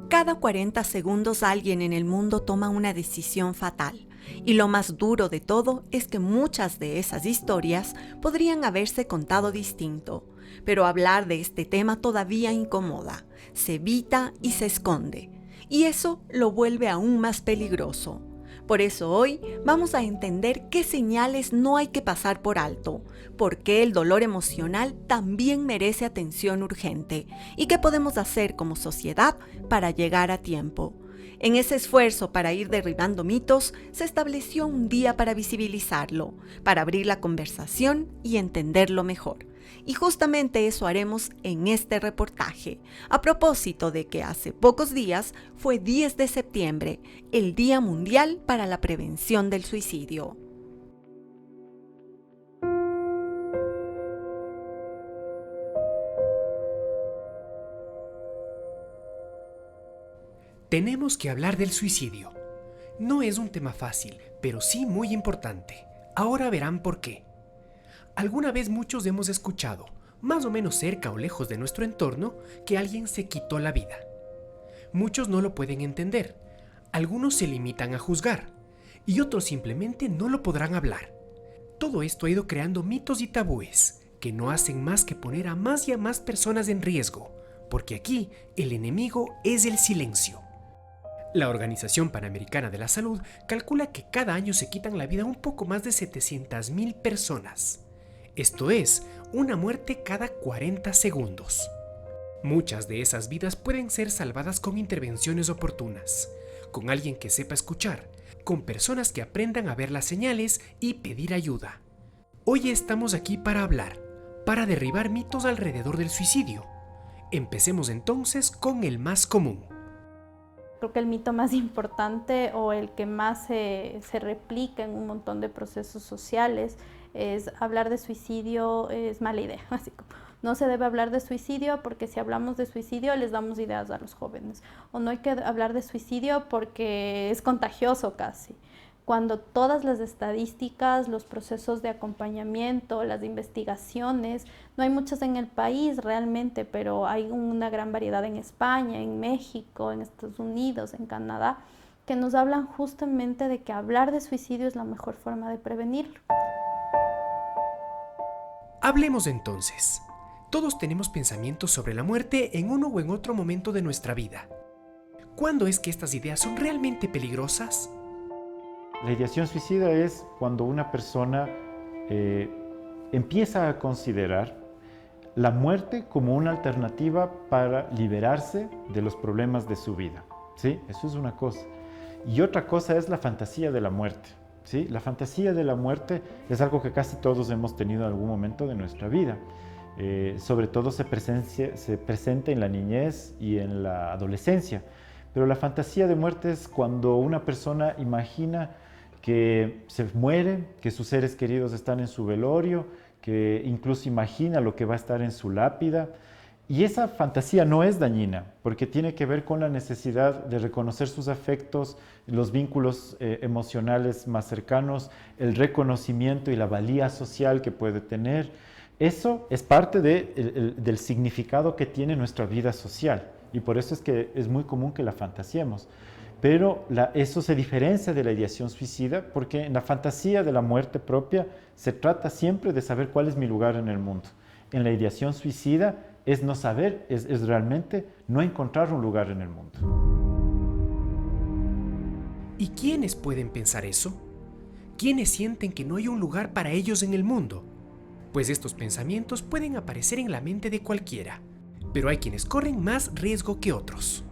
Cada 40 segundos alguien en el mundo toma una decisión fatal. Y lo más duro de todo es que muchas de esas historias podrían haberse contado distinto. Pero hablar de este tema todavía incomoda, se evita y se esconde. Y eso lo vuelve aún más peligroso. Por eso hoy vamos a entender qué señales no hay que pasar por alto, por qué el dolor emocional también merece atención urgente y qué podemos hacer como sociedad para llegar a tiempo. En ese esfuerzo para ir derribando mitos, se estableció un día para visibilizarlo, para abrir la conversación y entenderlo mejor. Y justamente eso haremos en este reportaje, a propósito de que hace pocos días fue 10 de septiembre, el Día Mundial para la Prevención del Suicidio. Tenemos que hablar del suicidio. No es un tema fácil, pero sí muy importante. Ahora verán por qué. Alguna vez muchos hemos escuchado, más o menos cerca o lejos de nuestro entorno, que alguien se quitó la vida. Muchos no lo pueden entender, algunos se limitan a juzgar y otros simplemente no lo podrán hablar. Todo esto ha ido creando mitos y tabúes que no hacen más que poner a más y a más personas en riesgo, porque aquí el enemigo es el silencio. La Organización Panamericana de la Salud calcula que cada año se quitan la vida un poco más de 700,000 personas. Esto es, una muerte cada 40 segundos. Muchas de esas vidas pueden ser salvadas con intervenciones oportunas, con alguien que sepa escuchar, con personas que aprendan a ver las señales y pedir ayuda. Hoy estamos aquí para hablar, para derribar mitos alrededor del suicidio. Empecemos entonces con el más común. Creo que el mito más importante o el que más se replica en un montón de procesos sociales es hablar de suicidio es mala idea. Así como, no se debe hablar de suicidio porque si hablamos de suicidio les damos ideas a los jóvenes. O no hay que hablar de suicidio porque es contagioso casi. Cuando todas las estadísticas, los procesos de acompañamiento, las investigaciones, no hay muchas en el país realmente, pero hay una gran variedad en España, en México, en Estados Unidos, en Canadá, que nos hablan justamente de que hablar de suicidio es la mejor forma de prevenirlo. Hablemos entonces. Todos tenemos pensamientos sobre la muerte en uno o en otro momento de nuestra vida. ¿Cuándo es que estas ideas son realmente peligrosas? La ideación suicida es cuando una persona empieza a considerar la muerte como una alternativa para liberarse de los problemas de su vida. ¿Sí? Eso es una cosa. Y otra cosa es la fantasía de la muerte. ¿Sí? La fantasía de la muerte es algo que casi todos hemos tenido en algún momento de nuestra vida. Sobre todo se presenta en la niñez y en la adolescencia. Pero la fantasía de muerte es cuando una persona imagina que se muere, que sus seres queridos están en su velorio, que incluso imagina lo que va a estar en su lápida. Y esa fantasía no es dañina, porque tiene que ver con la necesidad de reconocer sus afectos, los vínculos emocionales más cercanos, el reconocimiento y la valía social que puede tener. Eso es parte del significado que tiene nuestra vida social, y por eso es que es muy común que la fantasiemos. Pero eso se diferencia de la ideación suicida porque en la fantasía de la muerte propia se trata siempre de saber cuál es mi lugar en el mundo. En la ideación suicida es no saber, es realmente no encontrar un lugar en el mundo. ¿Y quiénes pueden pensar eso? ¿Quiénes sienten que no hay un lugar para ellos en el mundo? Pues estos pensamientos pueden aparecer en la mente de cualquiera, pero hay quienes corren más riesgo que otros.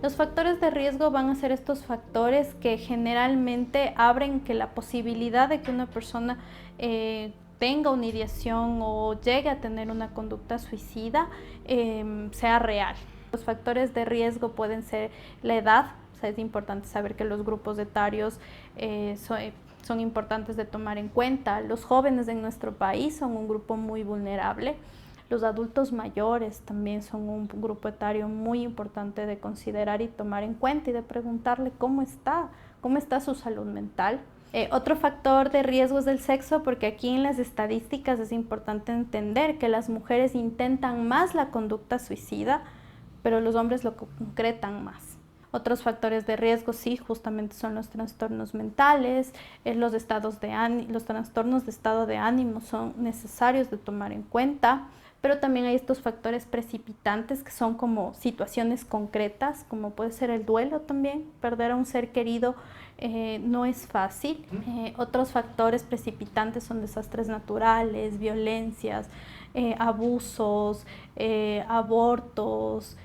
Los factores de riesgo van a ser estos factores que generalmente abren que la posibilidad de que una persona tenga una ideación o llegue a tener una conducta suicida sea real. Los factores de riesgo pueden ser la edad. O sea, es importante saber que los grupos etarios son importantes de tomar en cuenta. Los jóvenes en nuestro país son un grupo muy vulnerable. Los adultos mayores también son un grupo etario muy importante de considerar y tomar en cuenta y de preguntarle cómo está su salud mental. Otro factor de riesgo es el sexo, porque aquí en las estadísticas es importante entender que las mujeres intentan más la conducta suicida, pero los hombres lo concretan más. Otros factores de riesgo, sí, justamente son los trastornos mentales, los trastornos de estado de ánimo son necesarios de tomar en cuenta, pero también hay estos factores precipitantes que son como situaciones concretas, como puede ser el duelo también. Perder a un ser querido no es fácil. Otros factores precipitantes son desastres naturales, violencias, abusos, abortos.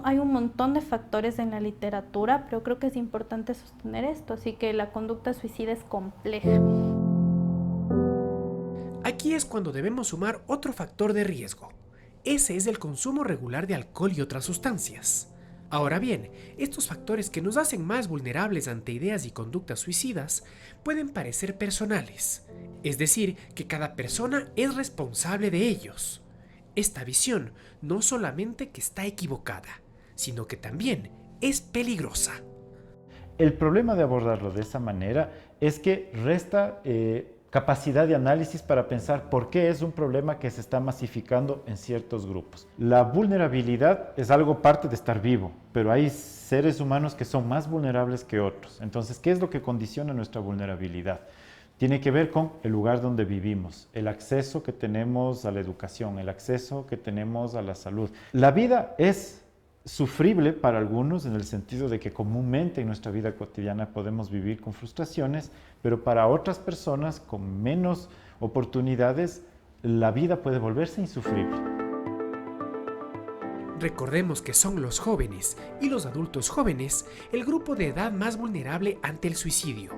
Hay un montón de factores en la literatura, pero creo que es importante sostener esto, así que la conducta suicida es compleja. Aquí es cuando debemos sumar otro factor de riesgo. Ese es el consumo regular de alcohol y otras sustancias. Ahora bien, estos factores que nos hacen más vulnerables ante ideas y conductas suicidas pueden parecer personales, es decir, que cada persona es responsable de ellos. Esta visión no solamente que está equivocada, sino que también es peligrosa. El problema de abordarlo de esa manera es que resta capacidad de análisis para pensar por qué es un problema que se está masificando en ciertos grupos. La vulnerabilidad es algo parte de estar vivo, pero hay seres humanos que son más vulnerables que otros. Entonces, ¿qué es lo que condiciona nuestra vulnerabilidad? Tiene que ver con el lugar donde vivimos, el acceso que tenemos a la educación, el acceso que tenemos a la salud. La vida es sufrible para algunos en el sentido de que comúnmente en nuestra vida cotidiana podemos vivir con frustraciones, pero para otras personas con menos oportunidades, la vida puede volverse insufrible. Recordemos que son los jóvenes y los adultos jóvenes el grupo de edad más vulnerable ante el suicidio.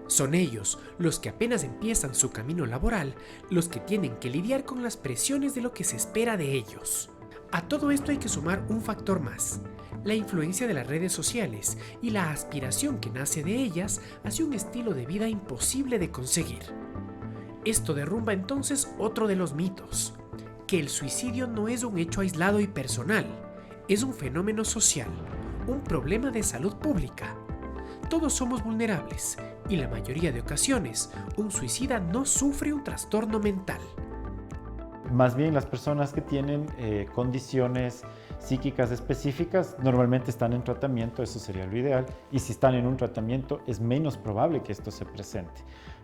Son ellos los que apenas empiezan su camino laboral, los que tienen que lidiar con las presiones de lo que se espera de ellos. A todo esto hay que sumar un factor más, la influencia de las redes sociales y la aspiración que nace de ellas hacia un estilo de vida imposible de conseguir. Esto derrumba entonces otro de los mitos, que el suicidio no es un hecho aislado y personal, es un fenómeno social, un problema de salud pública. Todos somos vulnerables y la mayoría de ocasiones un suicida no sufre un trastorno mental. Más bien las personas que tienen condiciones psíquicas específicas normalmente están en tratamiento, eso sería lo ideal, y si están en un tratamiento es menos probable que esto se presente.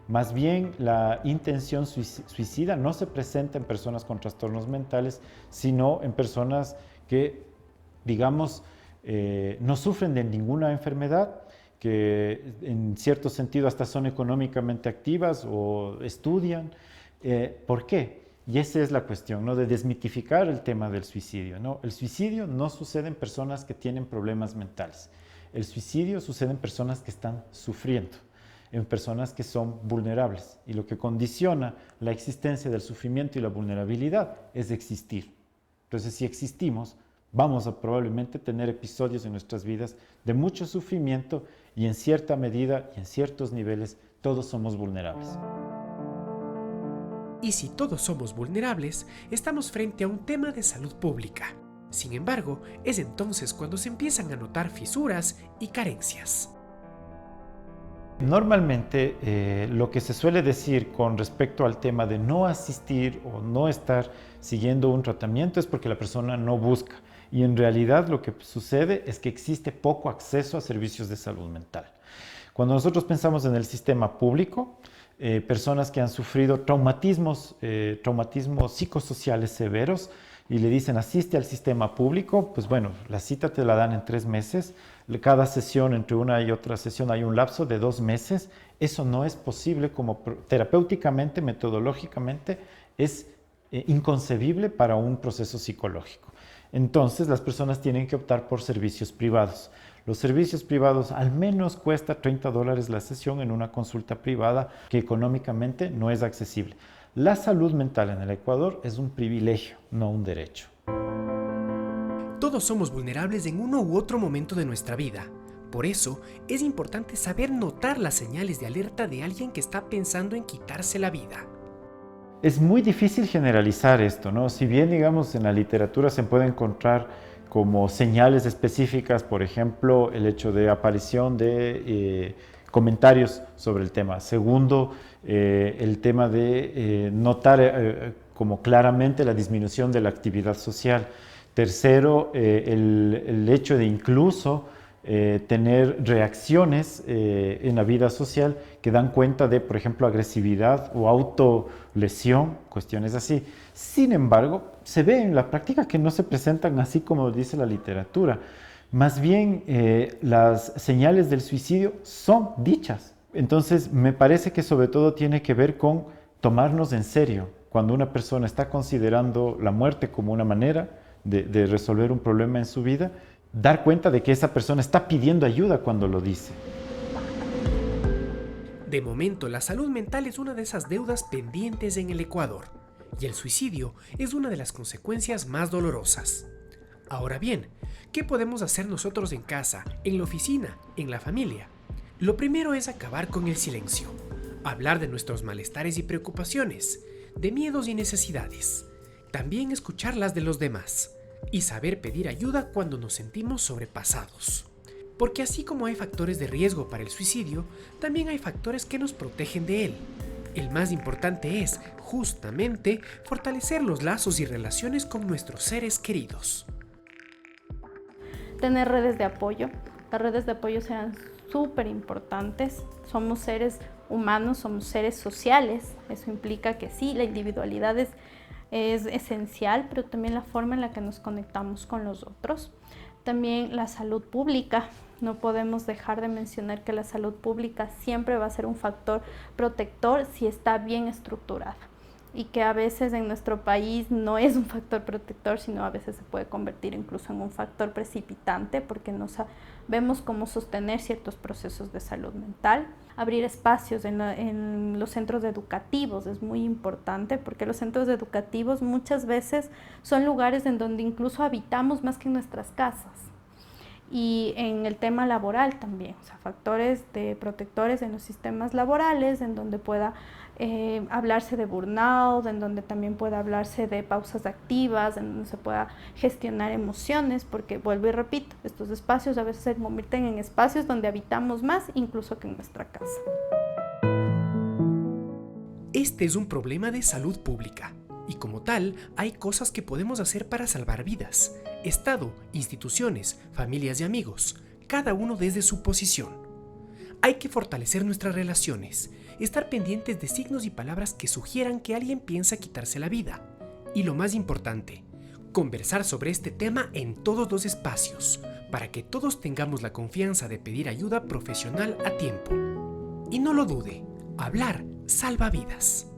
Más bien la intención suicida no se presenta en personas con trastornos mentales, sino en personas que, digamos, no sufren de ninguna enfermedad, que en cierto sentido hasta son económicamente activas o estudian. ¿Por qué? Y esa es la cuestión, ¿no? De desmitificar el tema del suicidio, ¿no? El suicidio no sucede en personas que tienen problemas mentales. El suicidio sucede en personas que están sufriendo, en personas que son vulnerables. Y lo que condiciona la existencia del sufrimiento y la vulnerabilidad es existir. Entonces, si existimos, vamos a probablemente tener episodios en nuestras vidas de mucho sufrimiento y en cierta medida y en ciertos niveles todos somos vulnerables. Y si todos somos vulnerables, estamos frente a un tema de salud pública. Sin embargo, es entonces cuando se empiezan a notar fisuras y carencias. Normalmente lo que se suele decir con respecto al tema de no asistir o no estar siguiendo un tratamiento es porque la persona no busca. Y en realidad lo que sucede es que existe poco acceso a servicios de salud mental. Cuando nosotros pensamos en el sistema público, personas que han sufrido traumatismos psicosociales severos y le dicen asiste al sistema público, pues bueno, la cita te la dan en 3 meses, cada sesión, entre una y otra sesión hay un lapso de 2 meses, eso no es posible como terapéuticamente, metodológicamente, es inconcebible para un proceso psicológico. Entonces las personas tienen que optar por servicios privados. Los servicios privados al menos cuesta $30 la sesión en una consulta privada que económicamente no es accesible. La salud mental en el Ecuador es un privilegio, no un derecho. Todos somos vulnerables en uno u otro momento de nuestra vida. Por eso es importante saber notar las señales de alerta de alguien que está pensando en quitarse la vida. Es muy difícil generalizar esto, ¿no? Si bien, digamos, en la literatura se puede encontrar como señales específicas, por ejemplo, el hecho de aparición de comentarios sobre el tema. Segundo, el tema de notar como claramente la disminución de la actividad social. Tercero, el hecho de incluso tener reacciones en la vida social que dan cuenta de, por ejemplo, agresividad o autolesión, cuestiones así. Sin embargo, se ve en la práctica que no se presentan así como dice la literatura. Más bien, las señales del suicidio son dichas. Entonces, me parece que sobre todo tiene que ver con tomarnos en serio. Cuando una persona está considerando la muerte como una manera de resolver un problema en su vida, dar cuenta de que esa persona está pidiendo ayuda cuando lo dice. De momento, la salud mental es una de esas deudas pendientes en el Ecuador, y el suicidio es una de las consecuencias más dolorosas. Ahora bien, ¿qué podemos hacer nosotros en casa, en la oficina, en la familia? Lo primero es acabar con el silencio, hablar de nuestros malestares y preocupaciones, de miedos y necesidades, también escuchar las de los demás y saber pedir ayuda cuando nos sentimos sobrepasados. Porque así como hay factores de riesgo para el suicidio, también hay factores que nos protegen de él. El más importante es, justamente, fortalecer los lazos y relaciones con nuestros seres queridos. Tener redes de apoyo. Las redes de apoyo serán súper importantes. Somos seres humanos, somos seres sociales. Eso implica que sí, la individualidad es esencial, pero también la forma en la que nos conectamos con los otros. También la salud pública. No podemos dejar de mencionar que la salud pública siempre va a ser un factor protector si está bien estructurada, y que a veces en nuestro país no es un factor protector, sino a veces se puede convertir incluso en un factor precipitante porque no sabemos cómo sostener ciertos procesos de salud mental. Abrir espacios en los centros educativos es muy importante, porque los centros educativos muchas veces son lugares en donde incluso habitamos más que en nuestras casas. Y en el tema laboral también, o sea, factores de protectores en los sistemas laborales, en donde pueda hablarse de burnout, en donde también pueda hablarse de pausas activas, en donde se pueda gestionar emociones, porque vuelvo y repito, estos espacios a veces se convierten en espacios donde habitamos más incluso que en nuestra casa. Este es un problema de salud pública. Y como tal, hay cosas que podemos hacer para salvar vidas. Estado, instituciones, familias y amigos, cada uno desde su posición. Hay que fortalecer nuestras relaciones, estar pendientes de signos y palabras que sugieran que alguien piensa quitarse la vida. Y lo más importante, conversar sobre este tema en todos los espacios, para que todos tengamos la confianza de pedir ayuda profesional a tiempo. Y no lo dude, hablar salva vidas.